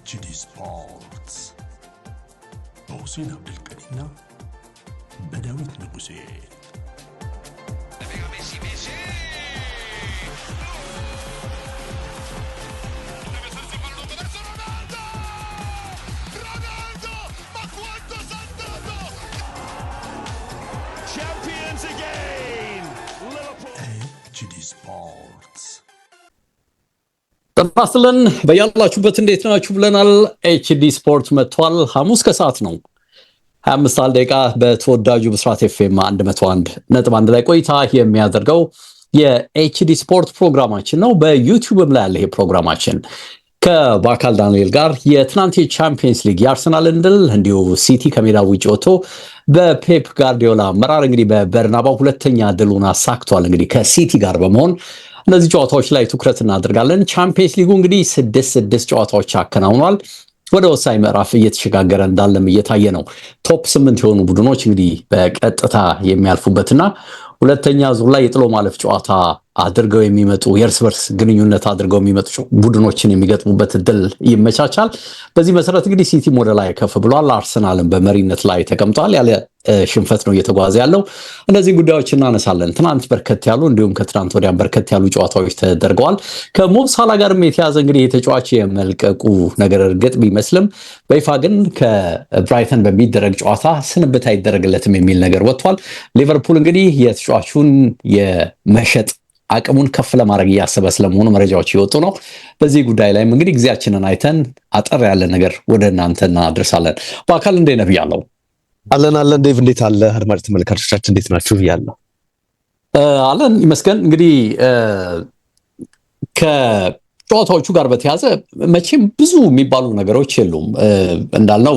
HD Sports በሁሴን አብዱልቀኒና በዳዊት ንጉሴ Champions again! HD Sports ተባስተለን በያላችሁበት እንዴት ናችሁ ብለናል። ኤችዲ ስፖርት መጥቷል። ሐሙስ ከሰዓት ነው 25 ደቂቃ በተወዳጁ ብስራት ኤፍኤም 101.1 ላይ ቆይታ የሚያደርገው የኤችዲ ስፖርት ፕሮግራማችን ነው። በዩቲዩብም ላይ ያለ ይሄ ፕሮግራማችን ከባካል ዳንኤል ጋር የትናንት የቻምፒየንስ ሊግ የአርሰናልን ድል እንዲሁ ሲቲ ከሜዳ ውጪ ወጥቶ በፔፕ ጋርዲዮላ አመራር እንግዲህ በበርናባው ሁለተኛ ድሉን አሳክቷል። እንግዲህ ከሲቲ ጋር በመሆን እነዚህ ጨዋታዎች ላይ ትኩረት እናደርጋለን። ቻምፒየንስ ሊጉ እንግዲህ 6 ጨዋታዎች አከናውኗል። ወደ ወሳኝ ምዕራፍ እየተሸጋገረ እንዳለም እየታየ ነው። ቶፕ 8 የሆኑ ቡድኖች እንግዲህ በቀጥታ የሚያልፉበትና ሁለተኛ ዙር ላይ የጥሎ ማለፍ ጨዋታ አድርገው የሚመጡ የእርስ በርስ ግንኙነት አድርገው የሚመጡ ቡድኖችን የሚገጥሙበት እድል ይመቻቻል። በዚህ መሰረት እንግዲህ ሲቲም ወደ ላይ ከፍ ብሏል። አርሰናልም በመሪነት ላይ ተቀምጧል። ያለ ሽንፈት ነው እየተጓዘ ያለው። እነዚህ ጉዳዮች እናነሳለን። ትናንት በርከት ያሉ እንዲሁም ከትናንት ወዲያም በርከት ያሉ ጨዋታዎች ተደርገዋል። ከሞ ሳላህ ጋርም የተያዘ እንግዲህ የተጫዋች የመልቀቁ ነገር እርግጥ ቢመስልም በይፋ ግን ከብራይተን በሚደረግ ጨዋታ ስንብት አይደረግለትም የሚል ነገር ወጥቷል። ሊቨርፑል እንግዲህ የተጫዋቹን የመሸጥ አቅሙን ከፍ ለማድረግ እያሰበ ስለመሆኑ መረጃዎች እየወጡ ነው። በዚህ ጉዳይ ላይም እንግዲህ ጊዜያችንን አይተን አጠር ያለ ነገር ወደ እናንተ እናደርሳለን። በአካል እንዴት ነህ ብያለሁ። አለን ዴቭ፣ እንዴት አለ? አድማጭ ተመልካቾቻችን እንዴት ናችሁ ብያለሁ። አለን ይመስገን። እንግዲህ ከጨዋታዎቹ ጋር በተያዘ መቼም ብዙ የሚባሉ ነገሮች የሉም። እንዳልነው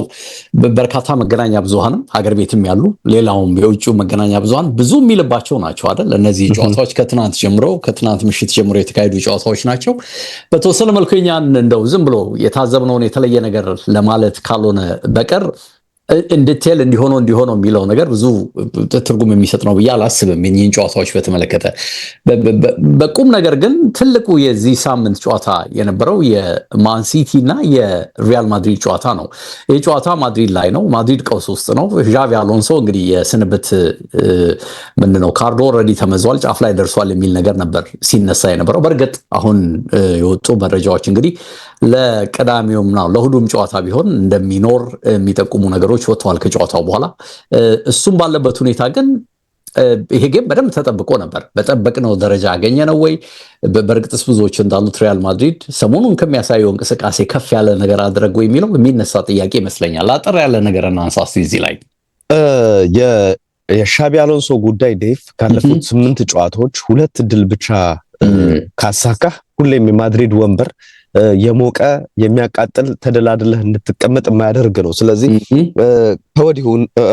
በርካታ መገናኛ ብዙሃንም ሀገር ቤትም ያሉ ሌላውም የውጭው መገናኛ ብዙሃን ብዙ የሚልባቸው ናቸው አይደል? እነዚህ ጨዋታዎች ከትናንት ምሽት ጀምሮ የተካሄዱ ጨዋታዎች ናቸው። በተወሰነ መልኩ እኛን እንደው ዝም ብሎ የታዘብነውን የተለየ ነገር ለማለት ካልሆነ በቀር እንድትል እንዲሆነው የሚለው ነገር ብዙ ትርጉም የሚሰጥ ነው ብዬ አላስብም። የኚህን ጨዋታዎች በተመለከተ በቁም ነገር ግን ትልቁ የዚህ ሳምንት ጨዋታ የነበረው የማን ሲቲ እና የሪያል ማድሪድ ጨዋታ ነው። ይህ ጨዋታ ማድሪድ ላይ ነው። ማድሪድ ቀውስ ውስጥ ነው። ዣቪ አሎንሶ እንግዲህ የስንብት ምንድነው ካርዶ ኦልሬዲ ተመዟል፣ ጫፍ ላይ ደርሷል የሚል ነገር ነበር ሲነሳ የነበረው። በእርግጥ አሁን የወጡ መረጃዎች እንግዲህ ለቅዳሜውም ነው ለሁሉም ጨዋታ ቢሆን እንደሚኖር የሚጠቁሙ ነገሮች ወጥተዋል ከጨዋታው በኋላ። እሱም ባለበት ሁኔታ ግን ይሄ ጌም በደንብ ተጠብቆ ነበር። በጠበቅነው ደረጃ ያገኘ ነው ወይ? በእርግጥስ ብዙዎች እንዳሉት ሪያል ማድሪድ ሰሞኑን ከሚያሳየው እንቅስቃሴ ከፍ ያለ ነገር አድርጎ የሚለው የሚነሳ ጥያቄ ይመስለኛል። አጠር ያለ ነገር እናንሳ እስቲ እዚህ ላይ የሻቢ አሎንሶ ጉዳይ ዴቭ፣ ካለፉት 8 ጨዋታዎች 2 ድል ብቻ ካሳካ ሁሌም የማድሪድ ወንበር የሞቀ የሚያቃጥል ተደላድለህ እንድትቀመጥ የማያደርግ ነው። ስለዚህ ከወዲሁ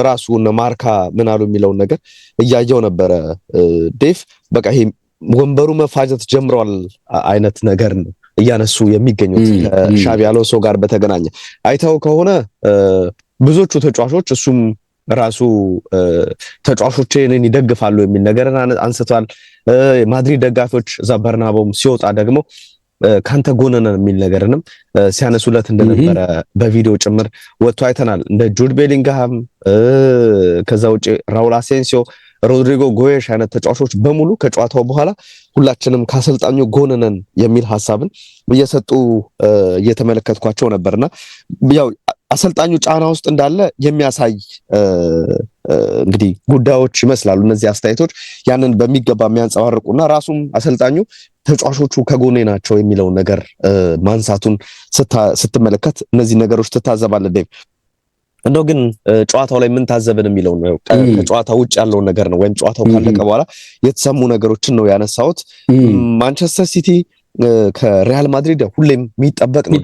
ራሱ ማርካ ምን አሉ የሚለውን ነገር እያየው ነበረ ዴቭ። በቃ ይሄ ወንበሩ መፋጀት ጀምሯል አይነት ነገር ነው እያነሱ የሚገኙት ከሻቢ አሎንሶ ጋር በተገናኘ። አይተው ከሆነ ብዙዎቹ ተጫዋቾች እሱም ራሱ ተጫዋቾችን ይደግፋሉ የሚል ነገር አንስቷል። ማድሪድ ደጋፊዎች እዛ በርናባውም ሲወጣ ደግሞ ካንተ ጎን ነን የሚል ነገርንም ሲያነሱለት እንደነበረ በቪዲዮ ጭምር ወጥቶ አይተናል። እንደ ጁድ ቤሊንግሃም ከዛ ውጪ ራውል አሴንሲዮ፣ ሮድሪጎ ጎየሽ አይነት ተጫዋቾች በሙሉ ከጨዋታው በኋላ ሁላችንም ከአሰልጣኙ ጎን ነን የሚል ሐሳብን እየሰጡ እየተመለከትኳቸው ነበርና ያው አሰልጣኙ ጫና ውስጥ እንዳለ የሚያሳይ እንግዲህ ጉዳዮች ይመስላሉ እነዚህ አስተያየቶች። ያንን በሚገባ የሚያንጸባርቁና ራሱም አሰልጣኙ ተጫዋቾቹ ከጎኔ ናቸው የሚለውን ነገር ማንሳቱን ስትመለከት እነዚህ ነገሮች ትታዘባለህ ዴቭ። እንደው ግን ጨዋታው ላይ ምን ታዘብን የሚለው ነው። ከጨዋታው ውጭ ያለውን ነገር ነው ወይም ጨዋታው ካለቀ በኋላ የተሰሙ ነገሮችን ነው ያነሳሁት። ማንቸስተር ሲቲ ከሪያል ማድሪድ ሁሌም የሚጠበቅ ነው።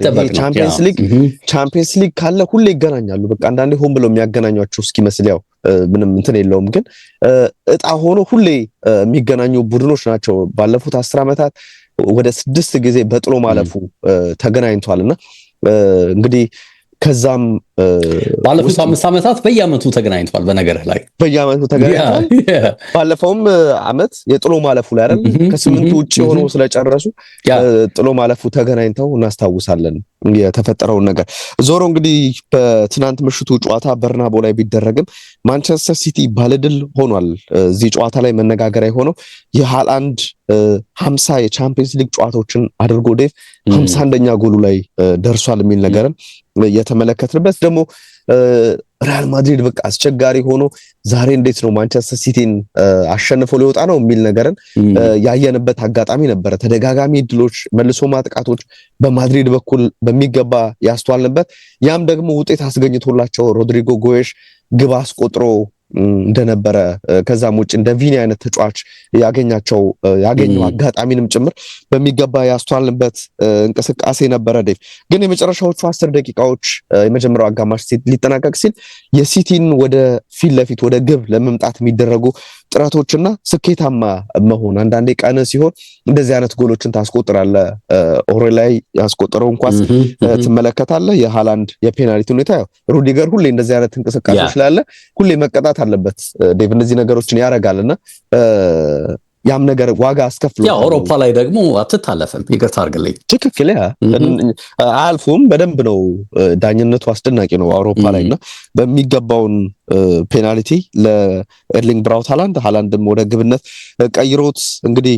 ቻምፒየንስ ሊግ ካለ ሁሌ ይገናኛሉ። በቃ አንዳንዴ ሆን ብለው የሚያገናኟቸው እስኪመስል ያው ምንም እንትን የለውም፣ ግን እጣ ሆኖ ሁሌ የሚገናኙ ቡድኖች ናቸው። ባለፉት 10 ዓመታት ወደ 6 ጊዜ በጥሎ ማለፉ ተገናኝቷልና እንግዲህ ከዛም ባለፉት 5 ዓመታት በየአመቱ ተገናኝቷል። በነገርህ ላይ በየአመቱ ተገናኝቷል። ባለፈውም አመት የጥሎ ማለፉ ላይ አይደል ከ8 ውጪ ሆኖ ስለጨረሱ ጥሎ ማለፉ ተገናኝተው እናስታውሳለን የተፈጠረውን ነገር። ዞሮ እንግዲህ በትናንት ምሽቱ ጨዋታ በርናቦ ላይ ቢደረግም ማንቸስተር ሲቲ ባለድል ሆኗል። እዚህ ጨዋታ ላይ መነጋገሪያ የሆነው የሃላንድ 50 የቻምፒየንስ ሊግ ጨዋታዎችን አድርጎ ዴቭ 51ኛ ጎሉ ላይ ደርሷል የሚል ነገርም የተመለከትንበት ደግሞ ሪያል ማድሪድ በቃ አስቸጋሪ ሆኖ ዛሬ እንዴት ነው ማንቸስተር ሲቲን አሸንፎ ሊወጣ ነው የሚል ነገርን ያየንበት አጋጣሚ ነበረ። ተደጋጋሚ እድሎች፣ መልሶ ማጥቃቶች በማድሪድ በኩል በሚገባ ያስተዋልንበት ያም ደግሞ ውጤት አስገኝቶላቸው ሮድሪጎ ጎዬሽ ግብ አስቆጥሮ እንደነበረ ከዛም ውጭ እንደ ቪኒ አይነት ተጫዋች ያገኘው አጋጣሚንም ጭምር በሚገባ ያስተዋልንበት እንቅስቃሴ ነበረ። ዴቭ ግን የመጨረሻዎቹ 10 ደቂቃዎች የመጀመሪያው አጋማሽ ሊጠናቀቅ ሲል የሲቲን ወደ ፊት ለፊት ወደ ግብ ለመምጣት የሚደረጉ ጥረቶችና ስኬታማ መሆን አንዳንዴ ቀን ሲሆን እንደዚህ አይነት ጎሎችን ታስቆጥራለህ። ኦሬላይ ያስቆጠረውን ኳስ ትመለከታለህ። የሃላንድ የፔናልቲ ሁኔታ ሩዲገር ሁሌ እንደዚህ አይነት እንቅስቃሴዎች ላይ አለ፣ ሁሌ መቀጣት አለበት። ዴቭ እነዚህ ነገሮችን ያረጋልና ያም ነገር ዋጋ አስከፍሎ አውሮፓ ላይ ደግሞ አትታለፍም። ይቅርታ አድርግልኝ። ትክክል አልፎም በደንብ ነው። ዳኝነቱ አስደናቂ ነው አውሮፓ ላይና በሚገባውን ፔናልቲ ለኤርሊንግ ብራውት ሃላንድም ወደ ግብነት ቀይሮት እንግዲህ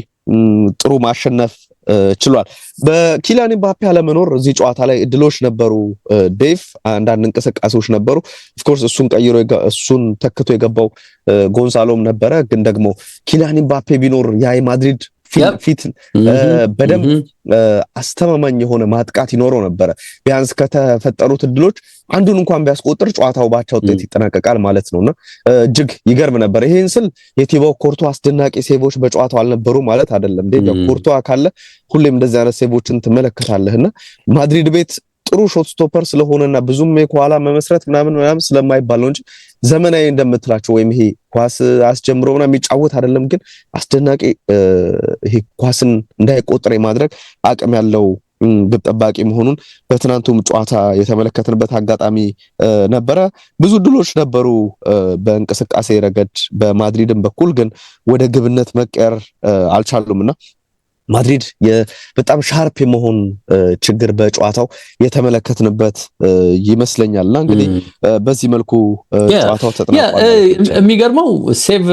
ጥሩ ማሸነፍ ችሏል። በኪሊያን ምባፔ አለመኖር እዚህ ጨዋታ ላይ እድሎች ነበሩ ዴቭ፣ አንዳንድ እንቅስቃሴዎች ነበሩ። ኦፍኮርስ እሱን ተክቶ የገባው ጎንሳሎም ነበረ። ግን ደግሞ ኪሊያን ምባፔ ቢኖር ያ የማድሪድ ፊት በደንብ አስተማማኝ የሆነ ማጥቃት ይኖረው ነበረ። ቢያንስ ከተፈጠሩት እድሎች አንዱን እንኳን ቢያስቆጥር ጨዋታው ባቻ ውጤት ይጠናቀቃል ማለት ነውና እጅግ ይገርም ነበር። ይሄን ስል የቲቦ ኮርቶ አስደናቂ ሴቮች በጨዋታው አልነበሩ ማለት አይደለም። ኮርቶ ካለ ሁሌም እንደዚህ አይነት ሴቮችን ትመለከታለህና ማድሪድ ቤት ጥሩ ሾት ስቶፐር ስለሆነና ብዙም የኳላ መመስረት ምናምን ስለማይባል ነው እንጂ ዘመናዊ እንደምትላቸው ወይም ይሄ ኳስ አስጀምሮና የሚጫወት አይደለም። ግን አስደናቂ ይሄ ኳስን እንዳይቆጠር የማድረግ አቅም ያለው ግብ ጠባቂ መሆኑን በትናንቱም ጨዋታ የተመለከትንበት አጋጣሚ ነበረ። ብዙ ድሎች ነበሩ በእንቅስቃሴ ረገድ በማድሪድም በኩል ግን ወደ ግብነት መቀየር አልቻሉምና ማድሪድ በጣም ሻርፕ የመሆን ችግር በጨዋታው የተመለከትንበት ይመስለኛልና እንግዲህ በዚህ መልኩ ጨዋታው ተጠናቋል። የሚገርመው ሴቭ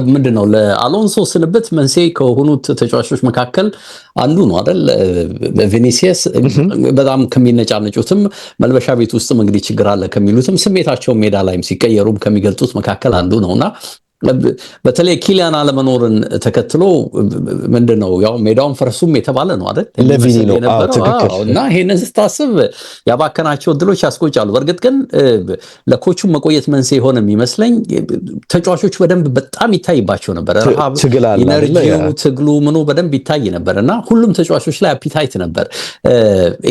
ምንድነው ለአሎንሶ ስንብት መንስኤ ከሆኑት ተጫዋቾች መካከል አንዱ ነው አይደል? ቪኒሲየስ በጣም ከሚነጫነጩትም መልበሻ ቤት ውስጥም እንግዲህ ችግር አለ ከሚሉትም ስሜታቸው ሜዳ ላይም ሲቀየሩም ከሚገልጹት መካከል አንዱ ነውና በተለይ ኪሊያን አለመኖርን ተከትሎ ምንድነው ያው ሜዳውን ፈርሱም የተባለ ነው አይደል? ለቪኒ ነው እና ይሄንን ስታስብ ያባከናቸው እድሎች ያስቆጫሉ። በእርግጥ ግን ለኮቹ መቆየት መንስኤ ሆነ የሚመስለኝ ተጫዋቾቹ በደንብ በጣም ይታይባቸው ነበር። ረሃብ፣ ኢነርጂው፣ ትግሉ ምኑ በደንብ ይታይ ነበርና ሁሉም ተጫዋቾች ላይ አፒታይት ነበር።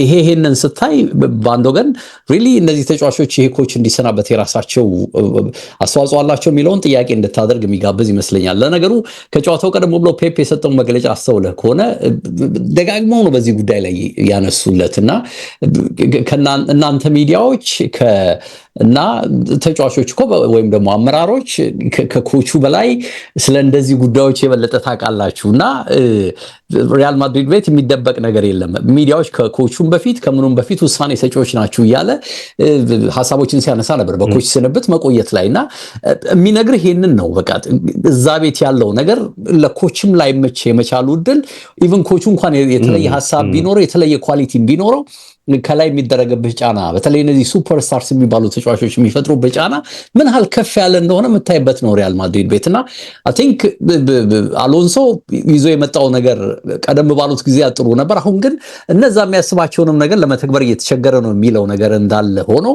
ይሄንን ስታይ በአንድ ወገን ሪሊ እነዚህ ተጫዋቾች ይሄ ኮች እንዲሰናበት የራሳቸው አስተዋጽኦ አላቸው የሚለውን ጥያቄ እንድታደርግ የሚጋብዝ ይመስለኛል። ለነገሩ ከጨዋታው ቀደም ብሎ ፔፕ የሰጠው መግለጫ አስተውለህ ከሆነ ደጋግመው ነው በዚህ ጉዳይ ላይ ያነሱለትና እናንተ ሚዲያዎች እና ተጫዋቾች እኮ ወይም ደግሞ አመራሮች ከኮቹ በላይ ስለ እንደዚህ ጉዳዮች የበለጠ ታውቃላችሁና ሪያል ማድሪድ ቤት የሚደበቅ ነገር የለም። ሚዲያዎች ከኮቹም በፊት ከምኑም በፊት ውሳኔ ሰጪዎች ናችሁ እያለ ሐሳቦችን ሲያነሳ ነበር በኮች ስንብት መቆየት ላይና የሚነግርህ ይሄንን ነው። በቃ እዛ ቤት ያለው ነገር ለኮችም ላይ የመቻሉ እድል ኢቭን ኮቹ እንኳን የተለየ ሐሳብ ቢኖረው የተለየ ኳሊቲ ቢኖረው ከላይ የሚደረግብህ ጫና በተለይ እነዚህ ሱፐርስታርስ የሚባሉ ተጫዋቾች የሚፈጥሩበት ጫና ምን ያህል ከፍ ያለ እንደሆነ የምታይበት ነው ሪያል ማድሪድ ቤትና አይ ቲንክ አሎንሶ ይዞ የመጣው ነገር ቀደም ባሉት ጊዜ ጥሩ ነበር። አሁን ግን እነዛ የሚያስባቸውንም ነገር ለመተግበር እየተቸገረ ነው የሚለው ነገር እንዳለ ሆኖ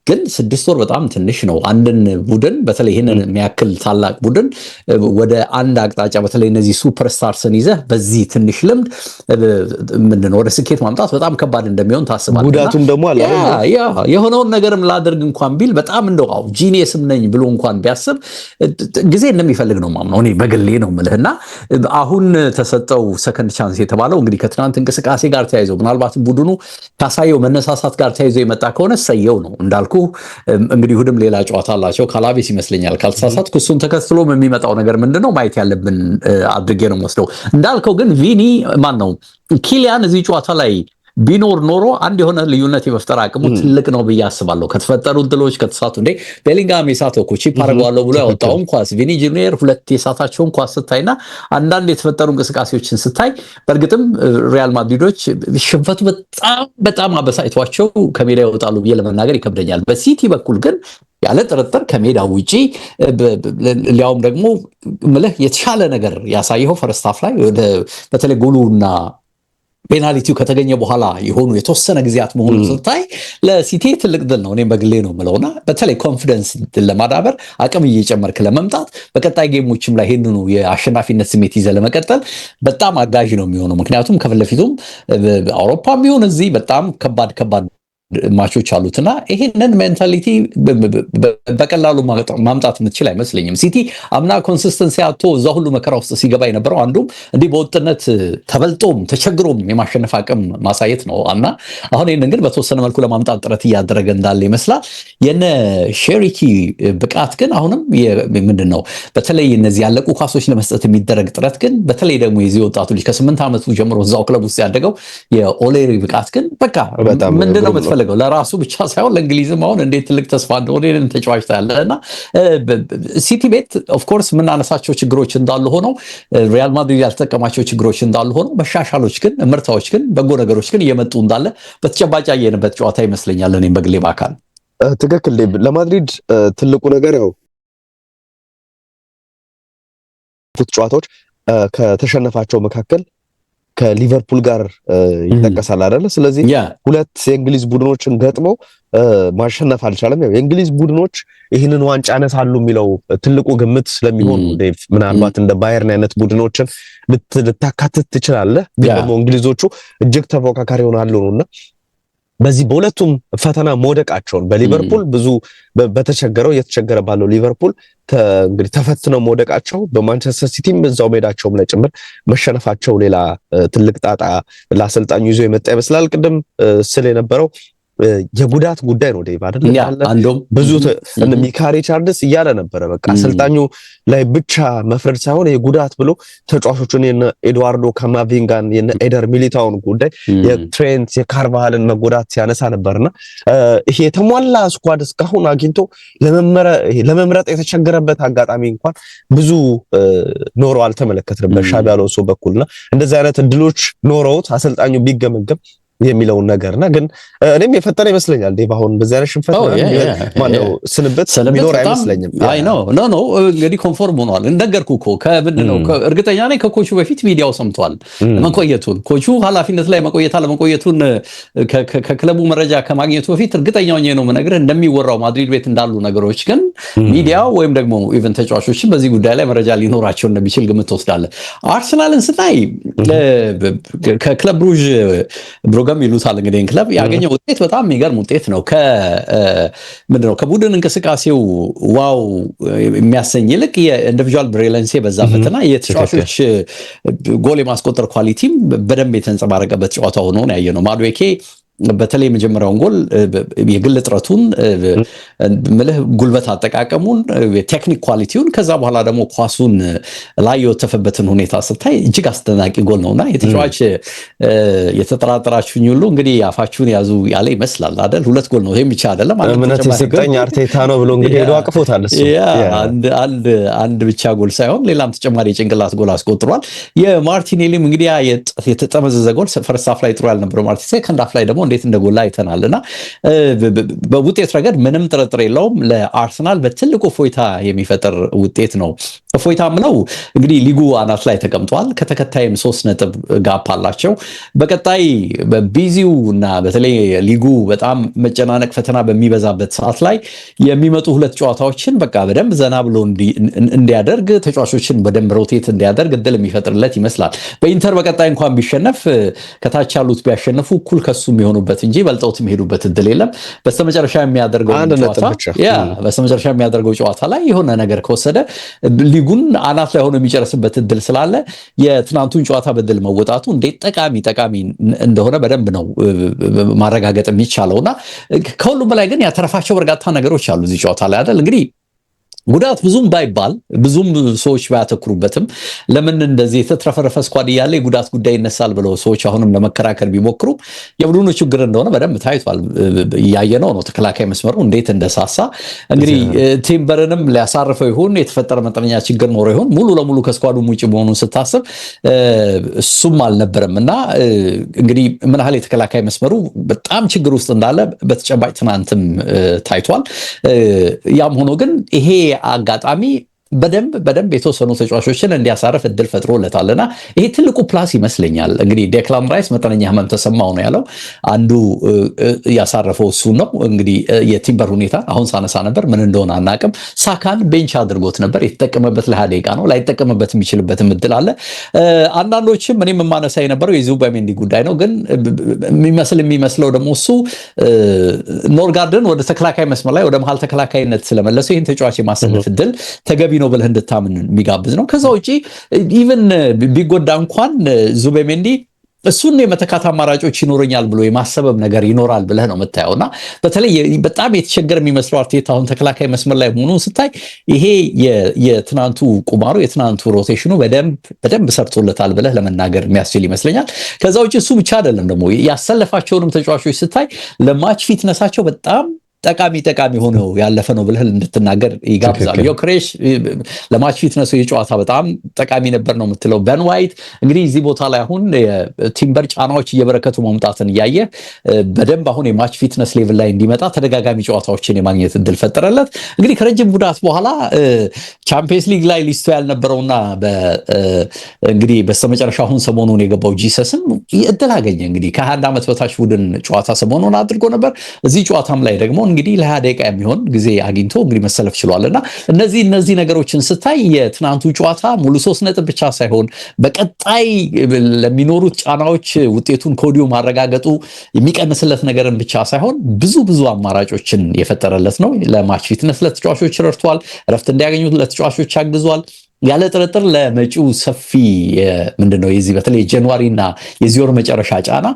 ግን 6 ወር በጣም ትንሽ ነው። አንድን ቡድን በተለይ ይህንን የሚያክል ታላቅ ቡድን ወደ አንድ አቅጣጫ በተለይ እነዚህ ሱፐርስታርስን ይዘህ በዚህ ትንሽ ልምድ ምንድነው ወደ ስኬት ማምጣት በጣም ከባድ እንደሚሆን ታስባለህ። ጉዳቱም ደግሞ አለ የሆነውን ነገርም ላደርግ እንኳን ቢል በጣም እንደው ጂኒየስም ነኝ ብሎ እንኳን ቢያስብ ጊዜ እንደሚፈልግ ነው ማምነው እኔ በግሌ ነው የምልህና አሁን ተሰጠው ሰከንድ ቻንስ የተባለው እንግዲህ ከትናንት እንቅስቃሴ ጋር ተያይዞ ምናልባትም ቡድኑ ካሳየው መነሳሳት ጋር ተያይዞ የመጣ ከሆነ ሰየው ነው እንዳልኩ እንግዲህ ሁሉም ሌላ ጨዋታ አላቸው ካላቤስ ይመስለኛል ካልተሳሳትኩ እሱን ተከትሎም የሚመጣው ነገር ምንድነው ማየት ያለብን አድርጌ ነው ወስደው እንዳልከው ግን ቪኒ ማን ነው ኪሊያን እዚህ ጨዋታ ላይ ቢኖር ኖሮ አንድ የሆነ ልዩነት የመፍጠር አቅሙ ትልቅ ነው ብዬ አስባለሁ። ከተፈጠሩ ድሎች ከተሳቱ እንደ ቤሊንጋም የሳተው እኮ ቺፕ አርጓለው ብሎ ያወጣውን ኳስ ቪኒ ጁኒየር ሁለት የሳታቸውን ኳስ ስታይና አንዳንድ የተፈጠሩ እንቅስቃሴዎችን ስታይ በእርግጥም ሪያል ማድሪዶች ሽንፈቱ በጣም አበሳጭቷቸው ከሜዳ ይወጣሉ ብዬ ለመናገር ይከብደኛል። በሲቲ በኩል ግን ያለ ጥርጥር ከሜዳ ውጪ ሊያውም ደግሞ ምልህ የተሻለ ነገር ያሳየው ፈርስት ሃፍ ላይ በተለይ ጎሉና ፔናልቲው ከተገኘ በኋላ የሆኑ የተወሰነ ጊዜያት መሆኑን ስታይ ለሲቲ ትልቅ ድል ነው። እኔም በግሌ ነው የምለውና በተለይ ኮንፊደንስ ለማዳበር አቅም እየጨመርክ ለመምጣት በቀጣይ ጌሞችም ላይ ይሄንኑ የአሸናፊነት ስሜት ይዘህ ለመቀጠል በጣም አጋዥ ነው የሚሆነው። ምክንያቱም ከፊትለፊቱም አውሮፓም ቢሆን እዚህ በጣም ከባድ ማቾች አሉትና ይሄንን ሜንታሊቲ በቀላሉ ማምጣት የምትችል አይመስለኝም። ሲቲ አምና ኮንሲስተንሲ አጥቶ እዛ ሁሉ መከራ ውስጥ ሲገባ የነበረው አንዱም እንዲህ በወጥነት ተበልጦም ተቸግሮም የማሸነፍ አቅም ማሳየት ነው እና አሁን ይሄንን ግን በተወሰነ መልኩ ለማምጣት ጥረት እያደረገ እንዳለ ይመስላል። የነ ሼሪኪ ብቃት ግን አሁንም ምንድነው በተለይ እነዚህ ያለቁ ኳሶች ለመስጠት የሚደረግ ጥረት ግን በተለይ ደግሞ የዚህ ወጣቱ ልጅ ከ8 ዓመቱ ጀምሮ እዛው ክለብ ውስጥ ያደገው የኦሌሪ ብቃት ግን በቃ ምንድነው የምትፈልገው ለራሱ ብቻ ሳይሆን ለእንግሊዝም አሁን እንዴት ትልቅ ተስፋ እንደሆነ ተጫዋች ታያለህና ሲቲ ቤት ኦፍ ኮርስ የምናነሳቸው ችግሮች እንዳሉ ሆነው ሪያል ማድሪድ ያልተጠቀማቸው ችግሮች እንዳሉ ሆነው መሻሻሎች ግን ምርታዎች ግን በጎ ነገሮች ግን እየመጡ እንዳለ በተጨባጭ ያየንበት ጨዋታ ይመስለኛል። እኔም በግሌ ባካል ትክክል ለማድሪድ ትልቁ ነገር ያው ጨዋታዎች ከተሸነፋቸው መካከል ከሊቨርፑል ጋር ይተከሳል አይደል? ስለዚህ ሁለት የእንግሊዝ ቡድኖችን ገጥመው ማሸነፍ አልቻለም። ያው የእንግሊዝ ቡድኖች ይህንን ዋንጫ ያነሳሉ የሚለው ትልቁ ግምት ስለሚሆን ዴቭ ምናልባት እንደ ባየርን አይነት ቡድኖችን ልታካትት ትችላለህ። ግን ደግሞ እንግሊዞቹ እጅግ ተፎካካሪ ሆናሉ ነውና በዚህ በሁለቱም ፈተና መውደቃቸውን በሊቨርፑል ብዙ በተቸገረው የተቸገረ ባለው ሊቨርፑል እንግዲህ ተፈትነው መውደቃቸው በማንቸስተር ሲቲም እዛው ሜዳቸውም ላይ ጭምር መሸነፋቸው ሌላ ትልቅ ጣጣ ለአሰልጣኙ ይዞ የመጣ ይመስላል። ቅድም ስለ የነበረው የጉዳት ጉዳይ ነው ዴቭ አይደል? አንዶም ብዙ ሚካሪ ቻርልስ እያለ ነበረ በቃ አሰልጣኙ ላይ ብቻ መፍረድ ሳይሆን የጉዳት ብሎ ተጫዋቾቹን የነ ኤድዋርዶ ካማቪንጋን የነ ኤደር ሚሊታውን ጉዳይ የትሬንት የካርቫሃልን መጎዳት ሲያነሳ ነበርና ይሄ የተሟላ ስኳድ እስካሁን አግኝቶ ለመምረጥ የተቸገረበት አጋጣሚ እንኳን ብዙ ኖሮ አልተመለከትንም በሻቢ አሎንሶ በኩልና እንደዚህ አይነት እድሎች ኖረውት አሰልጣኙ ቢገመገም የሚለውን ነገርና ግን እኔም የፈጠረ ይመስለኛል ዴቭ አሁን በዚያ ላይ ሽንፈት ማነው ስንበት ሚኖር አይመስለኝም። አይ ኖ እንግዲህ ኮንፎርም ሆኗል እንደነገርኩህ እኮ ከምንድነው እርግጠኛ ነኝ ከኮቹ በፊት ሚዲያው ሰምቷል መቆየቱን ኮቹ ኃላፊነት ላይ መቆየቱን ከክለቡ መረጃ ከማግኘቱ በፊት እርግጠኛ ሆኜ ነው የምነግርህ እንደሚወራው ማድሪድ ቤት እንዳሉ ነገሮች ግን ሚዲያው ወይም ደግሞ ኢቨን ተጫዋቾችን በዚህ ጉዳይ ላይ መረጃ ሊኖራቸው እንደሚችል ግምት ትወስዳለህ። አርሰናልን ስታይ ከክለብ ብሩዥ ብሮጋም ይሉታል እንግዲህ ክለብ ያገኘው ውጤት በጣም የሚገርም ውጤት ነው። ምንድነው ከቡድን እንቅስቃሴው ዋው የሚያሰኝ ይልቅ የኢንዲቪጁዋል ብሪሊያንስ በዛበትና የተጫዋቾች ጎል የማስቆጠር ኳሊቲም በደንብ የተንጸባረቀበት ጨዋታ ሆኖ ነው ያየነው። ማዱዌኬ በተለይ የመጀመሪያውን ጎል የግል ጥረቱን ምልህ ጉልበት አጠቃቀሙን ቴክኒክ ኳሊቲውን ከዛ በኋላ ደግሞ ኳሱን ላይ የተፈበትን ሁኔታ ስታይ እጅግ አስደናቂ ጎል ነውና የተጫዋች የተጠራጠራችሁኝ ሁሉ እንግዲህ አፋችሁን ያዙ ያለ ይመስላል አይደል? ሁለት ጎል ነው ይሄም ብቻ አይደለም እምነት የሰጠኝ አርቴታ ነው ብሎ እንግዲህ ሄዶ አቅፎታል እሱ አንድ ብቻ ጎል ሳይሆን ሌላም ተጨማሪ የጭንቅላት ጎል አስቆጥሯል። የማርቲኔሊም እንግዲህ የተጠመዘዘ ጎል ፈርስት ሃፍ ላይ ጥሩ ያልነበረው ማርቲኔሊ ሰከንድ ሃፍ ላይ ደግሞ እንዴት እንደጎላ አይተናልና በውጤት ረገድ ምንም ጥርጥር የለውም ለአርሰናል በትልቁ ፎይታ የሚፈጥር ውጤት ነው እፎይታም ነው እንግዲህ ሊጉ አናት ላይ ተቀምጧል። ከተከታይም 3 ነጥብ ጋፕ አላቸው። በቀጣይ በቢዚው እና በተለይ ሊጉ በጣም መጨናነቅ ፈተና በሚበዛበት ሰዓት ላይ የሚመጡ 2 ጨዋታዎችን በቃ በደንብ ዘና ብሎ እንዲያደርግ ተጫዋቾችን በደንብ ሮቴት እንዲያደርግ እድል የሚፈጥርለት ይመስላል። በኢንተር በቀጣይ እንኳን ቢሸነፍ ከታች ያሉት ቢያሸነፉ እኩል ከሱ የሚሆኑበት እንጂ በልጠውት የሚሄዱበት እድል የለም። በስተመጨረሻ የሚያደርገው ጨዋታ ላይ የሆነ ነገር ከወሰደ ሊጉን አናት ላይ ሆኖ የሚጨርስበት እድል ስላለ የትናንቱን ጨዋታ በድል መወጣቱ እንዴት ጠቃሚ እንደሆነ በደንብ ነው ማረጋገጥ የሚቻለውና ከሁሉም በላይ ግን ያተረፋቸው በርካታ ነገሮች አሉ እዚህ ጨዋታ ላይ አይደል እንግዲህ ጉዳት ብዙም ባይባል ብዙም ሰዎች ባያተክሩበትም ለምን እንደዚህ የተትረፈረፈ ስኳድ ያለ ጉዳት ጉዳይ ይነሳል ብለው ሰዎች አሁንም ለመከራከር ቢሞክሩ የቡድኑ ችግር እንደሆነ በደንብ ታይቷል። ያየነው ነው ተከላካይ መስመሩ እንዴት እንደሳሳ እንግዲህ ቲምበርንም ሊያሳርፈው ይሁን የተፈጠረ መጠነኛ ችግር ኖሮ ይሁን ሙሉ ለሙሉ ከስኳዱ ውጪ መሆኑን ስታስብ እሱም አልነበረምና እንግዲህ ምን ያህል የተከላካይ መስመሩ በጣም ችግር ውስጥ እንዳለ በተጨባጭ ትናንትም ታይቷል። ያም ሆኖ ግን ይሄ አጋጣሚ በደንብ የተወሰኑ ተጫዋቾችን እንዲያሳርፍ እድል ፈጥሮለታልና ይሄ ትልቁ ፕላስ ይመስለኛል። እንግዲህ ዴክላን ራይስ መጠነኛ ህመም ተሰማው ነው ያለው። አንዱ ያሳረፈው እሱ ነው። እንግዲህ የቲምበር ሁኔታ አሁን ሳነሳ ነበር ምን እንደሆነ አናቅም። ሳካን ቤንች አድርጎት ነበር። የተጠቀመበት ለ20 ደቂቃ ነው። ላይጠቀምበት የሚችልበት እድል አለ። አንዳንዶችም እኔም ማነሳ የነበረው የዙባሜንዲ ጉዳይ ነው። ግን የሚመስለው ደግሞ እሱ ኖርጋርድን ወደ ተከላካይ መስመር ላይ ወደ መሃል ተከላካይነት ስለመለሰው ይህን ተጫዋች የማሰለፍ እድል ተገቢ ነው ብለህ እንድታምን የሚጋብዝ ነው። ከዛ ውጪ ኢቭን ቢጎዳ እንኳን ዙቤሜንዲ እሱን የመተካት አማራጮች ይኖረኛል ብሎ የማሰበብ ነገር ይኖራል ብለህ ነው የምታየውና በተለይ በጣም የተቸገረ የሚመስለው አርቴታ አሁን ተከላካይ መስመር ላይ መሆኑን ስታይ ይሄ የትናንቱ ቁማሩ የትናንቱ ሮቴሽኑ በደንብ ሰርቶለታል ብለህ ለመናገር የሚያስችል ይመስለኛል። ከዛ ውጪ እሱ ብቻ አይደለም ደግሞ ያሰለፋቸውንም ተጫዋቾች ስታይ ለማች ፊትነሳቸው በጣም ጠቃሚ ሆነው ያለፈ ነው ብለህ እንድትናገር ይጋብዛል። ዮክሬሽ ለማች ፊትነሱ የጨዋታ በጣም ጠቃሚ ነበር ነው የምትለው። በን ዋይት እንግዲህ እዚህ ቦታ ላይ አሁን ቲምበር ጫናዎች እየበረከቱ መምጣትን እያየ በደንብ አሁን የማች ፊትነስ ሌቭል ላይ እንዲመጣ ተደጋጋሚ ጨዋታዎችን የማግኘት እድል ፈጠረለት። እንግዲህ ከረጅም ጉዳት በኋላ ቻምፒየንስ ሊግ ላይ ሊስቱ ያልነበረውና እንግዲህ በስተመጨረሻ አሁን ሰሞኑን የገባው ጂሰስም እድል አገኘ። እንግዲህ ከ21 ዓመት በታች ቡድን ጨዋታ ሰሞኑን አድርጎ ነበር። እዚህ ጨዋታም ላይ ደግሞ እንግዲህ ለ20 ደቂቃ የሚሆን ጊዜ አግኝቶ እንግዲህ መሰለፍ ችሏልና እነዚህ ነገሮችን ስታይ የትናንቱ ጨዋታ ሙሉ 3 ነጥብ ብቻ ሳይሆን በቀጣይ ለሚኖሩት ጫናዎች ውጤቱን ከወዲሁ ማረጋገጡ የሚቀንስለት ነገርን ብቻ ሳይሆን ብዙ አማራጮችን የፈጠረለት ነው። ለማች ፊትነስ ለተጫዋቾች ረድቷል። ረፍት እንዲያገኙ ለተጫዋቾች አግዟል። ያለ ጥርጥር ለመጪው ሰፊ ምንድነው የዚህ በተለይ ጃንዋሪና የዚህ ወር መጨረሻ ጫና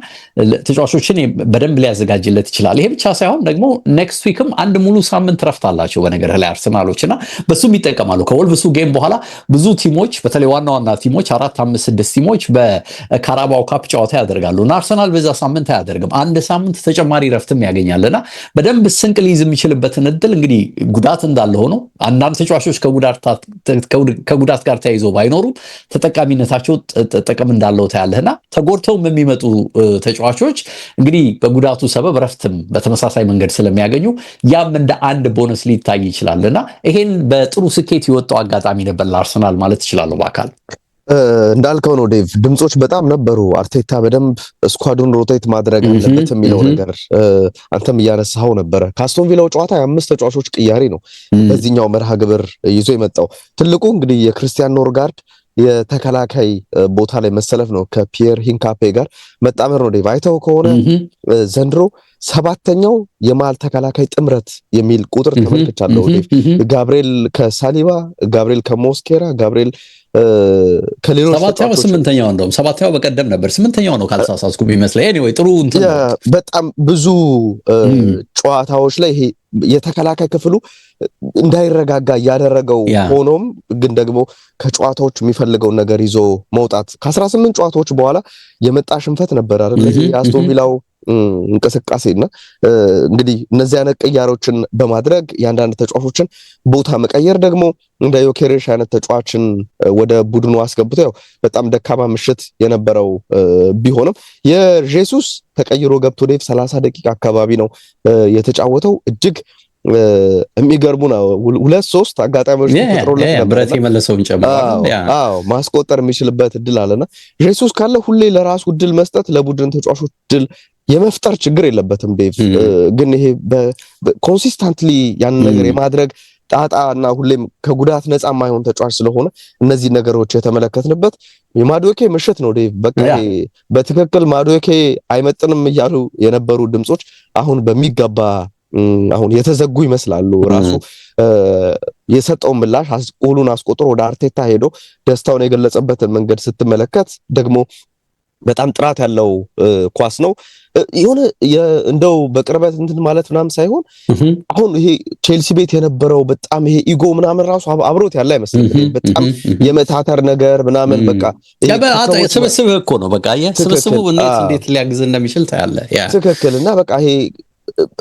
ተጫዋቾችን በደንብ ሊያዘጋጅለት ይችላል። ይሄ ብቻ ሳይሆን ደግሞ ኔክስት ዊክም አንድ ሙሉ ሳምንት ረፍት አላቸው በነገር ላይ አርሰናሎችና በሱም ይጠቀማሉ። ከወልቭሱ ጌም በኋላ ብዙ ቲሞች በተለይ ዋና ቲሞች 4 5 6 ቲሞች በካራባው ካፕ ጨዋታ ያደርጋሉ እና አርሰናል በዛ ሳምንት አያደርግም። አንድ ሳምንት ተጨማሪ ረፍትም ያገኛልና በደንብ ስንቅ ሊይዝ የሚችልበትን እድል እንግዲህ ጉዳት እንዳለ ሆኖ አንዳንድ ተጫዋቾች ከጉዳት ጋር ተያይዞ ባይኖሩ ተጠቃሚነታቸው ጥቅም እንዳለው ታያለህና ተጎድተው የሚመጡ ተጫዋቾች እንግዲህ በጉዳቱ ሰበብ ረፍትም በተመሳሳይ መንገድ ስለሚያገኙ ያም እንደ አንድ ቦነስ ሊታይ ይችላልና ይሄን በጥሩ ስኬት የወጣው አጋጣሚ ነበር ለአርሰናል ማለት ይችላል። በአካል እንዳልከው ነው ዴቭ፣ ድምጾች በጣም ነበሩ። አርቴታ በደንብ ስኳዱን ሮቴት ማድረግ አለበት የሚለው ነገር አንተም እያነሳው ነበረ። ከአስቶን ቪላው ጨዋታ የ5 ተጫዋቾች ቅያሬ ነው በዚህኛው መርሃ ግብር ይዞ የመጣው። ትልቁ እንግዲህ የክርስቲያን ኖርጋርድ የተከላካይ ቦታ ላይ መሰለፍ ነው። ከፒየር ሂንካፔ ጋር መጣመር ነው ዴቭ። አይተው ከሆነ ዘንድሮ 7ኛው የመሃል ተከላካይ ጥምረት የሚል ቁጥር ተመልክቻለሁ ዴቭ። ጋብሪኤል ከሳሊባ፣ ጋብሪኤል ከሞስኬራ፣ ጋብሪኤል ከሌሎች 8ኛው እንደውም 7ኛው በቀደም ነበር 8ኛው ነው ካልተሳሳትኩ ቢመስለኝ። ኤኒዌይ ጥሩ በጣም ብዙ ጨዋታዎች ላይ ይሄ የተከላካይ ክፍሉ እንዳይረጋጋ ያደረገው ሆኖም ግን ደግሞ ከጨዋታዎች የሚፈልገውን ነገር ይዞ መውጣት ከ18 ጨዋታዎች በኋላ የመጣ ሽንፈት ነበር አይደል የአስቶን ቪላው እንቅስቃሴና እንግዲህ እነዚህ አይነት ቅያሮችን በማድረግ የአንዳንድ ተጫዋቾችን ቦታ መቀየር ደግሞ እንደ ዮኬሬሽ አይነት ተጫዋችን ወደ ቡድኑ አስገብቶ ያው በጣም ደካማ ምሽት የነበረው ቢሆንም የጄሱስ ተቀይሮ ገብቶ ዴቭ 30 ደቂቃ አካባቢ ነው የተጫወተው። እጅግ የሚገርሙ ነው። 2-3 አጋጣሚዎች ተፈጥሮለት ነበር ብረት የመለሰውን ጨምሯል። ማስቆጠር የሚችልበት እድል አለና ጄሱስ ካለ ሁሌ ለራሱ እድል መስጠት ለቡድን ተጫዋቾች እድል የመፍጠር ችግር የለበትም ዴቭ። ግን ይሄ ኮንሲስተንትሊ ያን ነገር የማድረግ ጣጣና ሁሌም ከጉዳት ነፃ የማይሆን ተጫዋች ስለሆነ እነዚህ ነገሮች የተመለከትንበት የማዶኬ ምሽት ነው ዴቭ። በቃ በትክክል ማዶኬ አይመጥንም እያሉ የነበሩ ድምጾች አሁን በሚገባ አሁን የተዘጉ ይመስላሉ። ራሱ የሰጠው ምላሽ ጎሉን አስቆጥሮ ወደ አርቴታ ሄዶ ደስታውን የገለጸበትን መንገድ ስትመለከት ደግሞ በጣም ጥራት ያለው ኳስ ነው። የሆነ እንደው በቅርበት እንትን ማለት ምናምን ሳይሆን አሁን ይሄ ቼልሲ ቤት የነበረው በጣም ይሄ ኢጎ ምናምን ራሱ አብሮት ያለ አይመስልም። በጣም የመታተር ነገር ምናምን በቃ ስብስብ እኮ ነው። በቃ ስብስቡ እንዴት ሊያግዝ እንደሚችል ታያለ። ትክክል። እና በቃ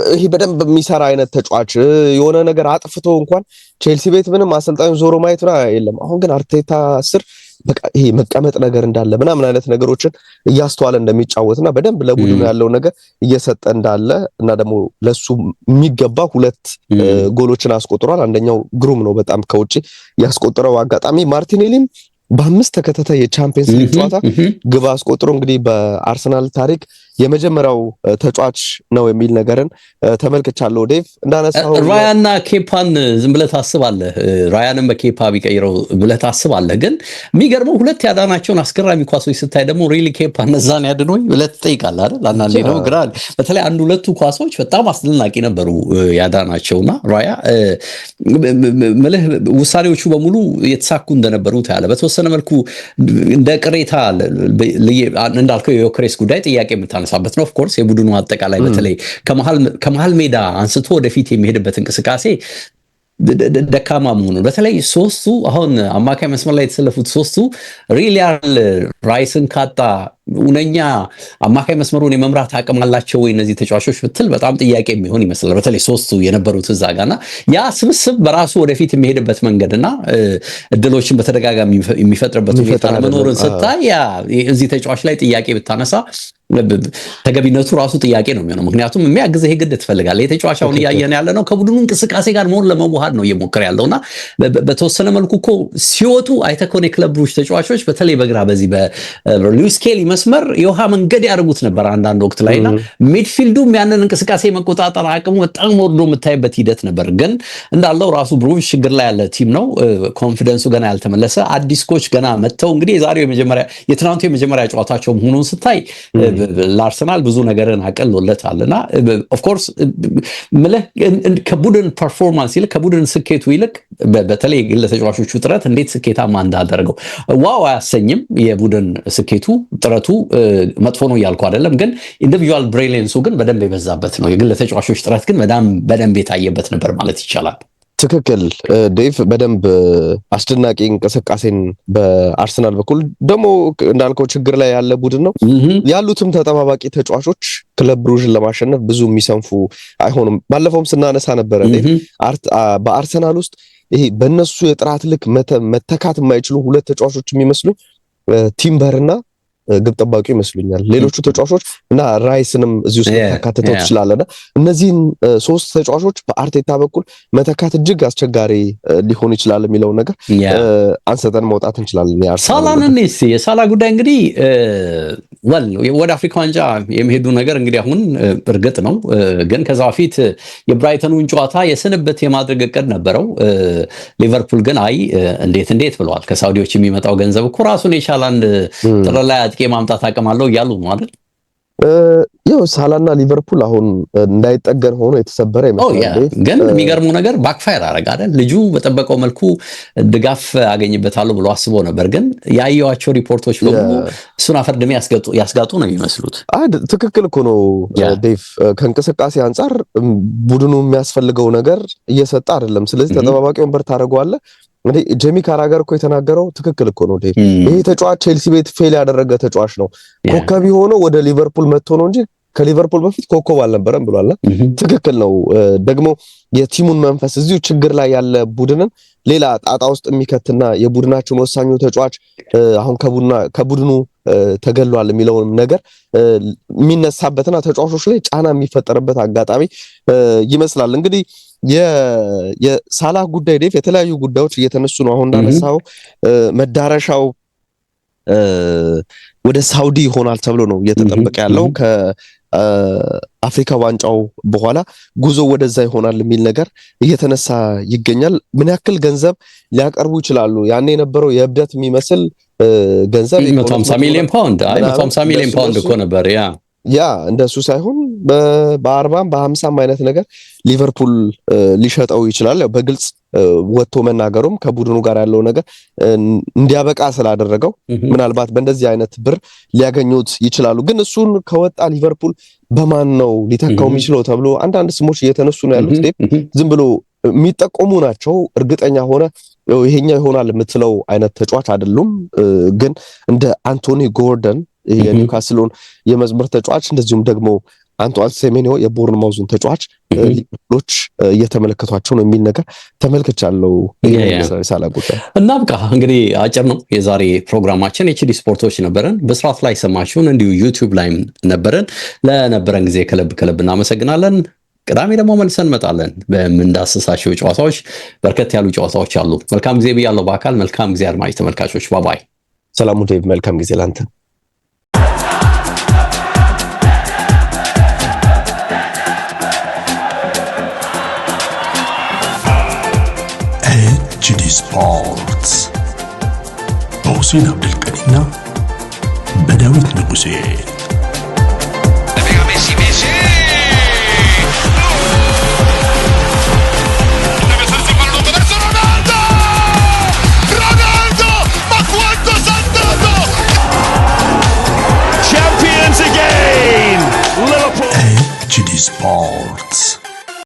ይሄ በደንብ የሚሰራ አይነት ተጫዋች የሆነ ነገር አጥፍቶ እንኳን ቼልሲ ቤት ምንም አሰልጣኙ ዞሮ ማየት የለም። አሁን ግን አርቴታ ስር በቃ ይሄ መቀመጥ ነገር እንዳለ ምናምን አይነት ነገሮችን እያስተዋለ እንደሚጫወትና በደንብ ለቡድኑ ያለው ነገር እየሰጠ እንዳለ እና ደግሞ ለሱ የሚገባ 2 ጎሎችን አስቆጥሯል። አንደኛው ግሩም ነው በጣም ከውጪ ያስቆጠረው አጋጣሚ። ማርቲኔሊም በ5 ተከታታይ የቻምፒየንስ ሊግ ጨዋታ ግብ አስቆጥሮ እንግዲህ በአርሰናል ታሪክ የመጀመሪያው ተጫዋች ነው የሚል ነገርን ተመልክቻለሁ። ዴቭ እንዳነሳው ራያና ኬፓን ዝም ብለህ ታስባለህ፣ ራያንም በኬፓ ቢቀይረው ብለህ ታስባለህ። ግን የሚገርመው 2 ያዳናቸውን አስገራሚ ኳሶች ስታይ ደግሞ ሪሊ ኬፓ እነዛን ያድኖኝ ብለህ ትጠይቃለህ አይደል? አንዳንዴ ነው ግራ በተለይ 1-2 ኳሶች በጣም አስደናቂ ነበሩ ያዳናቸውና ራያ ውሳኔዎቹ በሙሉ የተሳኩ እንደነበሩ ታያለህ። በተወሰነ መልኩ እንደ ቅሬታ እንዳልከው የዮኬሬስ ጉዳይ ጥያቄ የምታነሳበት ነው። ኦፍ ኮርስ የቡድኑ አጠቃላይ በተለይ ከመሃል ሜዳ አንስቶ ወደፊት የሚሄድበት እንቅስቃሴ ደካማ መሆኑ በተለይ 3ቱ አሁን አማካይ መስመር ላይ የተሰለፉት 3ቱ ሪሊያል ራይስን ካጣ ኡነኛ አማካይ መስመሩን የመምራት አቅም አላቸው ወይ እነዚህ ተጫዋቾች ብትል በጣም ጥያቄ የሚሆን ይመስላል። በተለይ 3ቱ የነበሩት እዛ ጋርና ያ ስብስብ በራሱ ወደፊት የሚሄድበት መንገድና እድሎችን በተደጋጋሚ የሚፈጥርበት ሁኔታ መኖርን ስታይ ያ እዚህ ተጫዋች ላይ ጥያቄ ብታነሳ ተገቢነቱ ራሱ ጥያቄ ነው የሚሆነው። ምክንያቱም የሚያግዘህ ግድ ትፈልጋለህ። የተጫዋች አሁን እያየን ያለ ነው ከቡድኑ እንቅስቃሴ ጋር መሆን ለመዋሃድ ነው እየሞከረ ያለውና በተወሰነ መልኩ እኮ ሲወጡ አይተኮን የክለብ ብሩጅ ተጫዋቾች በተለይ በግራ በዚህ በሉዊስ ኬሊ መስመር የውሃ መንገድ ያደርጉት ነበር አንዳንድ ወቅት ላይና ሚድፊልዱም ያንን እንቅስቃሴ መቆጣጠር አቅሙ በጣም ወርዶ የምታይበት ሂደት ነበር። ግን እንዳለው ራሱ ብሩጅ ችግር ላይ ያለ ቲም ነው። ኮንፊደንሱ ገና ያልተመለሰ አዲስ ኮች ገና መተው እንግዲህ የትናንቱ የመጀመሪያ ጨዋታቸው መሆኑን ስታይ ለአርሰናል ብዙ ነገርን አቀሎለታልና ኦፍ ኮርስ ከቡድን ፐርፎርማንስ ይልቅ ከቡድን ስኬቱ ይልቅ በተለይ ለተጫዋቾቹ ጥረት እንዴት ስኬታማ እንዳደረገው ዋው አያሰኝም። የቡድን ስኬቱ ጥረቱ መጥፎ ነው እያልኩ አይደለም፣ ግን ኢንዲቪጁዋል ብሪሊየንሱ ግን በደንብ የበዛበት ነው። የግል ተጫዋቾች ጥረት ግን በደንብ የታየበት ነበር ማለት ይቻላል። ትክክል ዴቭ፣ በደንብ አስደናቂ እንቅስቃሴን በአርሰናል በኩል ደግሞ እንዳልከው ችግር ላይ ያለ ቡድን ነው። ያሉትም ተጠባባቂ ተጫዋቾች ክለብ ብሩዥን ለማሸነፍ ብዙ የሚሰንፉ አይሆኑም። ባለፈውም ስናነሳ ነበረ በአርሰናል ውስጥ ይሄ በእነሱ የጥራት ልክ መተካት የማይችሉ 2 ተጫዋቾች የሚመስሉ ቲምበርና ግብ ጠባቂ ይመስሉኛል። ሌሎቹ ተጫዋቾች እና ራይስንም እዚህ ውስጥ መተካተው ትችላለና እነዚህን 3 ተጫዋቾች በአርቴታ በኩል መተካት እጅግ አስቸጋሪ ሊሆን ይችላል የሚለው ነገር አንስተን መውጣት እንችላለን። ሳላን የሳላ ጉዳይ እንግዲህ ወደ አፍሪካ ዋንጫ የሚሄዱ ነገር እንግዲህ አሁን እርግጥ ነው፣ ግን ከዛ በፊት የብራይተኑን ጨዋታ የስንብት የማድረግ እቅድ ነበረው። ሊቨርፑል ግን እንዴት ብለዋል። ከሳውዲዎች የሚመጣው ገንዘብ እኮ ራሱን የቻለ አንድ ጥር ላይ አጥቂ ማምጣት አቅም አለው እያሉ ነው አይደል? ያው ሳላና ሊቨርፑል አሁን እንዳይጠገን ሆኖ የተሰበረ ይመስላል። ግን የሚገርመው ነገር ባክፋየር አደረገ አይደል? ልጁ በጠበቀው መልኩ ድጋፍ አገኝበታለሁ ብሎ አስቦ ነበር። ግን ያየዋቸው ሪፖርቶች በሙሉ እሱን አፈርድሜ ያስጋጡ ነው የሚመስሉት። ትክክል እኮ ነው ዴቭ። ከእንቅስቃሴ አንጻር ቡድኑ የሚያስፈልገው ነገር እየሰጠ አይደለም። ስለዚህ ተጠባባቂ ወንበር ታደርገዋለህ። እንዴ ጄሚ ካራገር እኮ የተናገረው ትክክል እኮ ነው ዴቭ። ይሄ ተጫዋች ቼልሲ ቤት ፌል ያደረገ ተጫዋች ነው። ኮከብ ሆኖ ወደ ሊቨርፑል መጥቶ ነው እንጂ ከሊቨርፑል በፊት ኮከብ አልነበረም ብሏል። ትክክል ነው። ደግሞ የቲሙን መንፈስ እዚሁ ችግር ላይ ያለ ቡድንን ሌላ ጣጣ ውስጥ የሚከትና የቡድናችን ወሳኙ ተጫዋች አሁን ከቡድኑ ተገሏል የሚለውን ነገር የሚነሳበትና ተጫዋቾች ላይ ጫና የሚፈጠርበት አጋጣሚ ይመስላል። እንግዲህ የሳላህ ጉዳይ ዴፍ የተለያዩ ጉዳዮች እየተነሱ ነው። አሁን እንዳነሳው መዳረሻው ወደ ሳውዲ ይሆናል ተብሎ ነው እየተጠበቀ ያለው። ከአፍሪካ ዋንጫው በኋላ ጉዞ ወደዛ ይሆናል የሚል ነገር እየተነሳ ይገኛል። ምን ያክል ገንዘብ ሊያቀርቡ ይችላሉ? ያኔ የነበረው የእብደት የሚመስል ገንዘብ 150 ሚሊዮን ፓውንድ 150 ሚሊዮን ፓውንድ እኮ ነበር። ያ እንደሱ ሳይሆን በ40 በ50 አይነት ነገር ሊቨርፑል ሊሸጠው ይችላል። ያው በግልጽ ወጥቶ መናገሩም ከቡድኑ ጋር ያለው ነገር እንዲያበቃ ስላደረገው ምናልባት በእንደዚህ አይነት ብር ሊያገኙት ይችላሉ። ግን እሱን ከወጣ ሊቨርፑል በማን ነው ሊተካው የሚችለው ተብሎ አንዳንድ ስሞች እየተነሱ ነው ያሉት። ዝም ብሎ የሚጠቆሙ ናቸው። እርግጠኛ ሆነ ይሄኛው ይሆናል የምትለው አይነት ተጫዋች አይደሉም። ግን እንደ አንቶኒ ጎርደን የኒውካስልን የመስመር ተጫዋች እንደዚሁም ደግሞ አንቷን ሴሜንዮ የቦርንማውዝን ተጫዋች ሊቨርፑሎች እየተመለከቷቸው ነው የሚል ነገር ተመልክቻለሁ። ሳላ ጉዳይ እና በቃ እንግዲህ አጭር ነው የዛሬ ፕሮግራማችን። ኤችዲ ስፖርቶች ነበረን። በስርዓት ላይ ሰማችሁን፣ እንዲሁ ዩቲዩብ ላይም ነበረን። ለነበረን ጊዜ ከልብ እናመሰግናለን። ቅዳሜ ደግሞ መልሰን እንመጣለን። በምንዳስሳቸው ጨዋታዎች በርከት ያሉ ጨዋታዎች አሉ። መልካም ጊዜ ብያለሁ። በአካል መልካም ጊዜ አድማጭ ተመልካቾች። ባባይ። ሰላሙ ዴቭ። መልካም ጊዜ ላንተ። ኤችዲ ስፖርትስ በሁሴን አብዱልቀኒና በዳዊት ንጉሴ Champions again! Liverpool! ኤችዲ ስፖርትስ